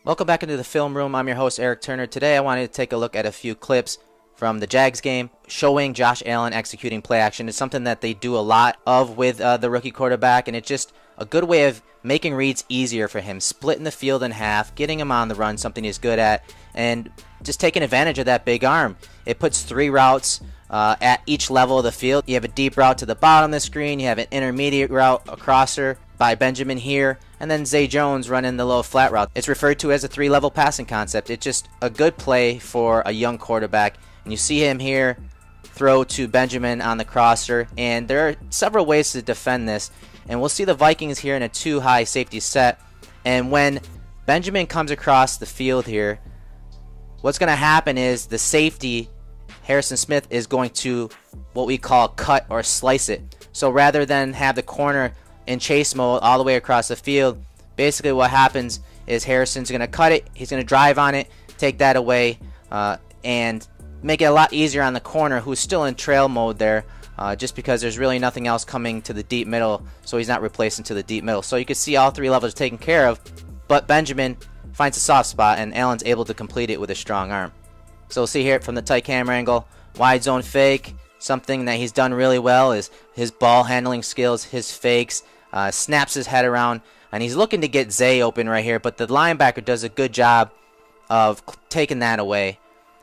Welcome back into the film room. I'm your host, Eric Turner. Today I wanted to take a look at a few clips from the Jags game showing Josh Allen executing play action. It's something that they do a lot of with the rookie quarterback, and it's just a good way of making reads easier for him, splitting the field in half, getting him on the run, something he's good at, and just taking advantage of that big arm. It puts 3 routes at each level of the field. You have a deep route to the bottom of the screen, you have an intermediate route, a crosser by Benjamin here, and then Zay Jones running the little flat route. It's referred to as a 3-level passing concept. It's just a good play for a young quarterback. And you see him here throw to Benjamin on the crosser, and there are several ways to defend this. And we'll see the Vikings here in a 2-high safety set. And when Benjamin comes across the field here, what's going to happen is the safety, Harrison Smith, is going to what we call cut or slice it. So rather than have the corner in chase mode all the way across the field, basically what happens is Harrison's going to cut it, he's going to drive on it, take that away, and make it a lot easier on the corner, who's still in trail mode there, just because there's really nothing else coming to the deep middle, so he's not replacing to the deep middle. So you can see all 3 levels taken care of, but Benjamin finds a soft spot, and Allen's able to complete it with a strong arm. So we'll see here from the tight camera angle, wide zone fake. Something that he's done really well is his ball handling skills, his fakes, snaps his head around, and he's looking to get Zay open right here, but the linebacker does a good job of taking that away.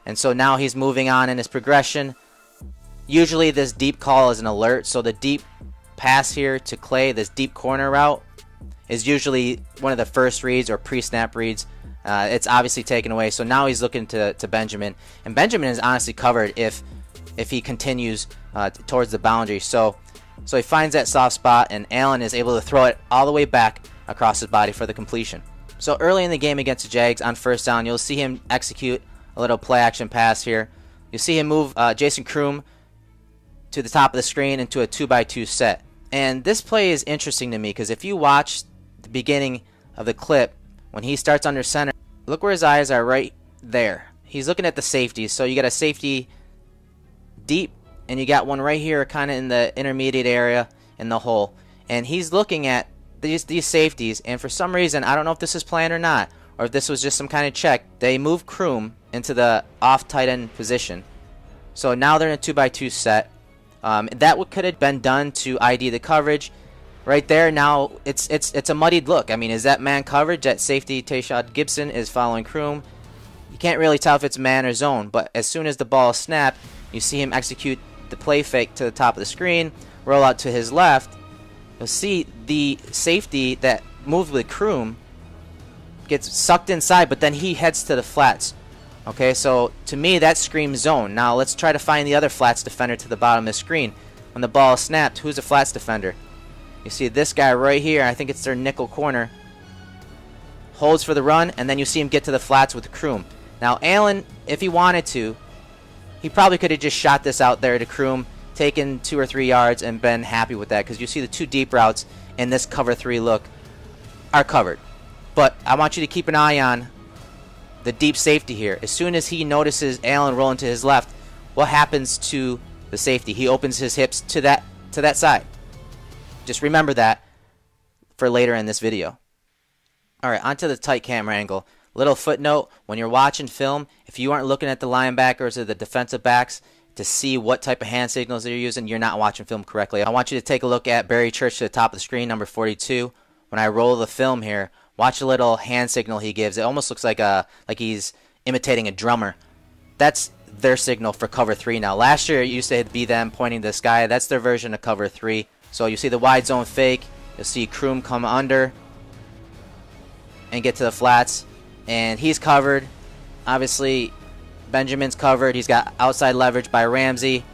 And so now he's moving on in his progression. Usually this deep call is an alert, so the deep pass here to Clay, this deep corner route, is usually one of the first reads or pre-snap reads. It's obviously taken away, so now he's looking to Benjamin, and Benjamin is honestly covered if he continues towards the boundary. So he finds that soft spot, and Allen is able to throw it all the way back across his body for the completion. So early in the game against the Jags, on first down, you'll see him execute a little play action pass here. You'll see him move Jason Kroom to the top of the screen into a 2x2 set. And this play is interesting to me because if you watch the beginning of the clip, when he starts under center, look where his eyes are, right there. He's looking at the safety. So you got a safety deep, and you got one right here kind of in the intermediate area in the hole. And he's looking at these safeties, and for some reason, I don't know if this is planned or not, or if this was just some kind of check, they move Kroom into the off tight end position. So now they're in a 2x2 set. That could have been done to ID the coverage. Right there, now it's a muddied look. I mean, is that man coverage? That safety Tayshad Gibson is following Kroom. You can't really tell if it's man or zone, but as soon as the ball is snapped, you see him execute the play fake to the top of the screen, roll out to his left. You'll see the safety that moved with Kroom gets sucked inside, but then he heads to the flats. Okay, so to me that screams zone. Now let's try to find the other flats defender to the bottom of the screen. When the ball is snapped, who's the flats defender? You see this guy right here, I think it's their nickel corner. Holds for the run, and then you see him get to the flats with Kroom. Now Allen, if he wanted to, he probably could have just shot this out there to Kroom, taken 2 or 3 yards, and been happy with that, because you see the 2 deep routes in this cover 3 look are covered. But I want you to keep an eye on the deep safety here. As soon as he notices Allen rolling to his left, what happens to the safety? He opens his hips to that side. Just remember that for later in this video. Alright, onto the tight camera angle. Little footnote, when you're watching film, if you aren't looking at the linebackers or the defensive backs to see what type of hand signals they're using, you're not watching film correctly. I want you to take a look at Barry Church to the top of the screen, number 42. When I roll the film here, watch the little hand signal he gives. It almost looks like he's imitating a drummer. That's their signal for cover 3 now. Last year it used to be them pointing to the sky. That's their version of cover 3. So you see the wide zone fake. You'll see Kroom come under and get to the flats. And he's covered. Obviously, Benjamin's covered. He's got outside leverage by Ramsey.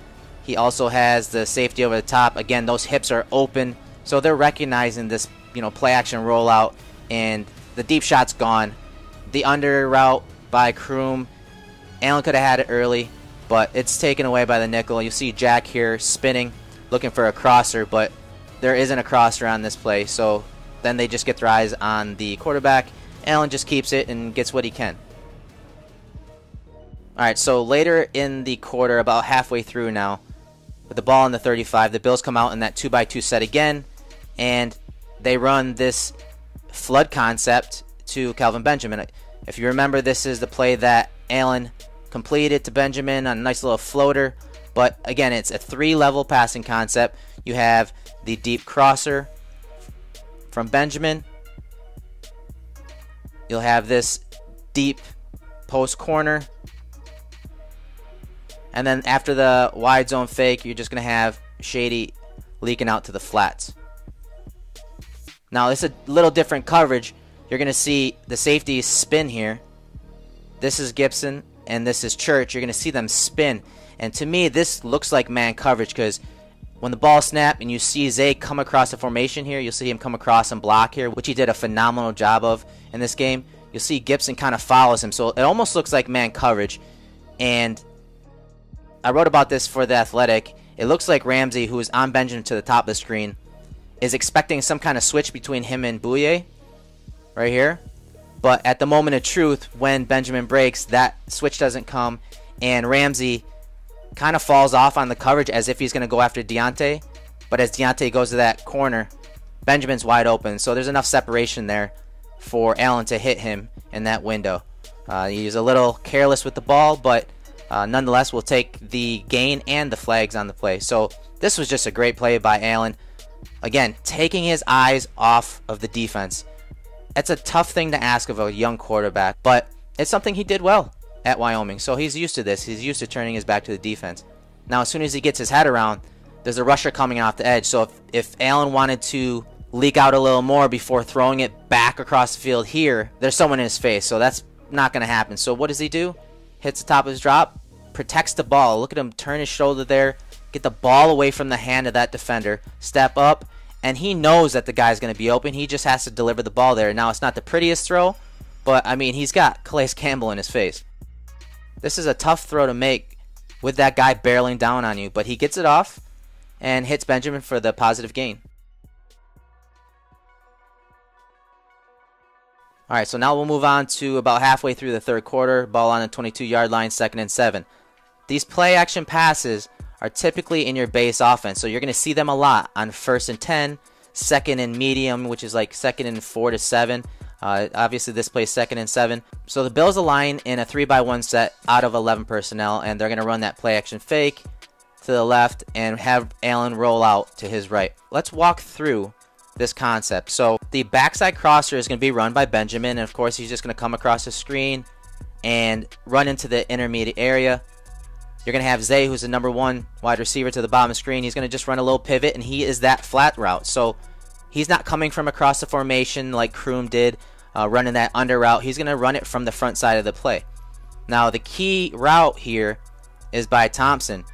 He also has the safety over the top. Again, those hips are open. So they're recognizing this, play action rollout. And the deep shot's gone. The under route by Kroom, Allen could have had it early, but it's taken away by the nickel. You see Jack here spinning, looking for a crosser, but there isn't a crosser on this play. So then they just get their eyes on the quarterback. Allen just keeps it and gets what he can. Alright, so later in the quarter, about halfway through now, with the ball in the 35, the Bills come out in that 2x2 set again, and they run this flood concept to Kelvin Benjamin. If you remember, this is the play that Allen completed to Benjamin on a nice little floater. But again, it's a 3-level passing concept. You have the deep crosser from Benjamin. You'll have this deep post corner. And then after the wide zone fake, you're just going to have Shady leaking out to the flats. Now, it's a little different coverage. You're going to see the safeties spin here. This is Gibson and this is Church. You're going to see them spin. And to me, this looks like man coverage because when the ball snapped and you see Zay come across the formation here, you'll see him come across and block here, which he did a phenomenal job of in this game. You'll see Gibson kind of follows him. So it almost looks like man coverage. And I wrote about this for The Athletic. It looks like Ramsey, who is on Benjamin to the top of the screen, is expecting some kind of switch between him and Bouye right here. But at the moment of truth, when Benjamin breaks, that switch doesn't come. And Ramsey kind of falls off on the coverage as if he's going to go after Deonte. But as Deonte goes to that corner, Benjamin's wide open. So there's enough separation there for Allen to hit him in that window. He's a little careless with the ball, but nonetheless, we'll take the gain and the flags on the play. So this was just a great play by Allen. Again, taking his eyes off of the defense. It's a tough thing to ask of a young quarterback, but it's something he did well at Wyoming. So he's used to this. He's used to turning his back to the defense. Now, as soon as he gets his head around, there's a rusher coming off the edge. So if Allen wanted to leak out a little more before throwing it back across the field here, there's someone in his face. So that's not going to happen. So what does he do? Hits the top of his drop, protects the ball. Look at him turn his shoulder there, get the ball away from the hand of that defender, step up, and he knows that the guy's going to be open. He just has to deliver the ball there. Now, it's not the prettiest throw, but, I mean, he's got Calais Campbell in his face. This is a tough throw to make with that guy barreling down on you, but he gets it off and hits Benjamin for the positive gain. All right, so now we'll move on to about halfway through the third quarter. Ball on the 22-yard line, 2nd and 7. These play-action passes are typically in your base offense, so you're going to see them a lot on 1st and 10, 2nd and medium, which is like 2nd and 4 to 7. Obviously, this plays 2nd and 7. So the Bills align in a 3-by-1 set out of 11 personnel, and they're going to run that play-action fake to the left and have Allen roll out to his right. Let's walk through this concept. So the backside crosser is going to be run by Benjamin, and of course he's just going to come across the screen and run into the intermediate area. You're going to have Zay, who's the number 1 wide receiver, to the bottom of the screen. He's going to just run a little pivot, and he is that flat route. So he's not coming from across the formation like Kroom did, running that under route. He's going to run it from the front side of the play. Now the key route here is by Thompson.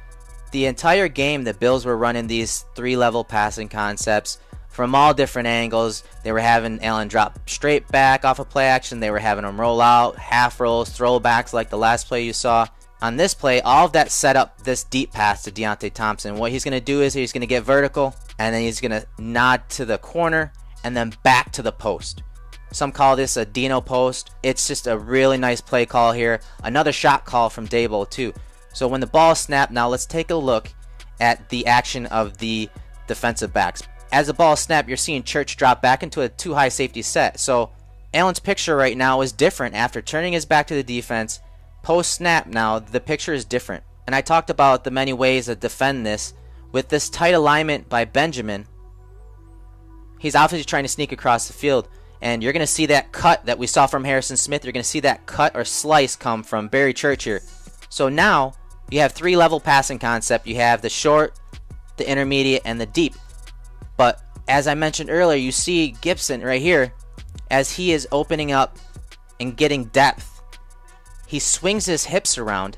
The entire game, the Bills were running these 3-level passing concepts from all different angles. They were having Allen drop straight back off of play action. They were having him roll out, half rolls, throwbacks like the last play you saw. On this play, all of that set up this deep pass to Deonte Thompson. What he's going to do is he's going to get vertical, and then he's going to nod to the corner, and then back to the post. Some call this a Dino post. It's just a really nice play call here. Another shot call from Daboll too. So when the ball snapped, now let's take a look at the action of the defensive backs. As the ball snapped, you're seeing Church drop back into a too-high safety set. So Allen's picture right now is different after turning his back to the defense. Post-snap now, the picture is different. And I talked about the many ways to defend this. With this tight alignment by Benjamin, he's obviously trying to sneak across the field. And you're going to see that cut that we saw from Harrison Smith. You're going to see that cut or slice come from Barry Church here. So now you have 3-level passing concept. You have the short, the intermediate, and the deep. But as I mentioned earlier, you see Gibson right here as he is opening up and getting depth. He swings his hips around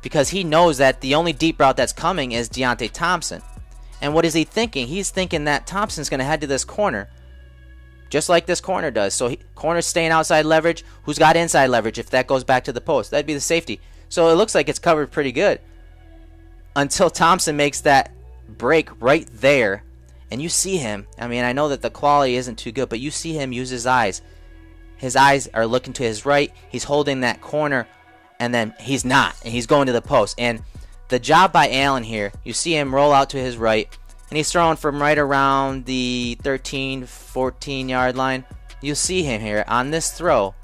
because he knows that the only deep route that's coming is Deonte Thompson. And what is he thinking? He's thinking that Thompson's going to head to this corner, just like this corner does. So corner's staying outside leverage. Who's got inside leverage if that goes back to the post? That'd be the safety. So it looks like it's covered pretty good until Thompson makes that break right there. And you see him. I mean, I know that the quality isn't too good, but you see him use his eyes. His eyes are looking to his right. He's holding that corner, and then he's not, and he's going to the post. And the job by Allen here, you see him roll out to his right, and he's throwing from right around the 13, 14-yard line. You see him here on this throw.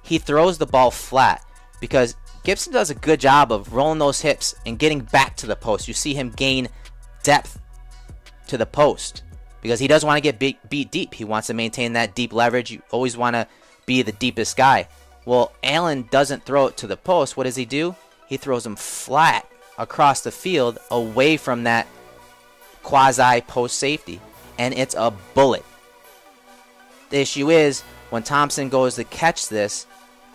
he throws the ball flat because Gibson does a good job of rolling those hips and getting back to the post. You see him gain depth to the post because he doesn't want to get beat deep. He wants to maintain that deep leverage. You always want to be the deepest guy. Well, Allen doesn't throw it to the post. What does he do? He throws them flat across the field away from that quasi post safety, and it's a bullet. The issue is when Thompson goes to catch this,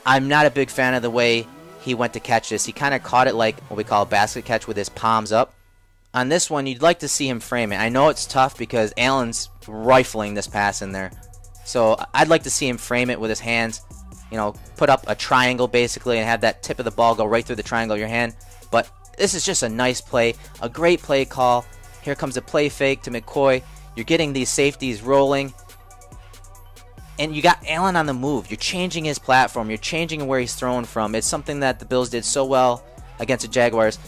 I'm not a big fan of the way he went to catch this. He kind of caught it like what we call a basket catch with his palms up. On this one, you'd like to see him frame it. I know it's tough because Allen's rifling this pass in there. So I'd like to see him frame it with his hands. You know, put up a triangle basically and have that tip of the ball go right through the triangle of your hand. But this is just a nice play, a great play call. Here comes a play fake to McCoy. You're getting these safeties rolling. And you got Allen on the move. You're changing his platform. You're changing where he's throwing from. It's something that the Bills did so well against the Jaguars.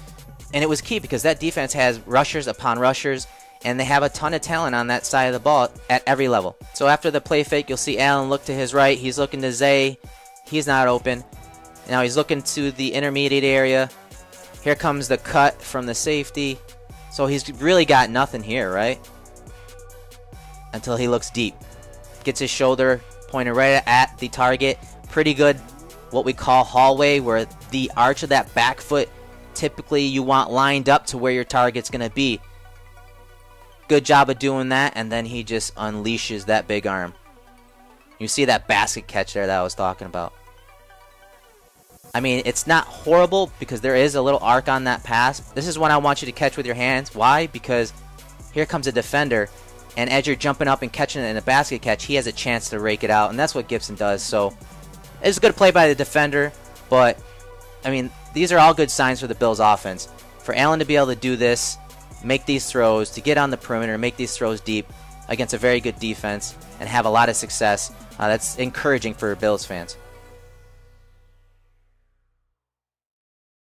And it was key because that defense has rushers upon rushers, and they have a ton of talent on that side of the ball at every level. So after the play fake, you'll see Allen look to his right. He's looking to Zay. He's not open. Now he's looking to the intermediate area. Here comes the cut from the safety. So he's really got nothing here, right? Until he looks deep. Gets his shoulder pointed right at the target. Pretty good, what we call hallway, where the arch of that back foot, typically you want lined up to where your target's going to be. Good job of doing that, and then he just unleashes that big arm. You see that basket catch there that I was talking about. I mean, it's not horrible because there is a little arc on that pass. This is one I want you to catch with your hands. Why? Because here comes a defender, and as you're jumping up and catching it in a basket catch, he has a chance to rake it out, and that's what Gibson does. So it's a good play by the defender, but I mean, these are all good signs for the Bills' offense. For Allen to be able to do this, make these throws, to get on the perimeter, make these throws deep against a very good defense, and have a lot of success, that's encouraging for Bills fans.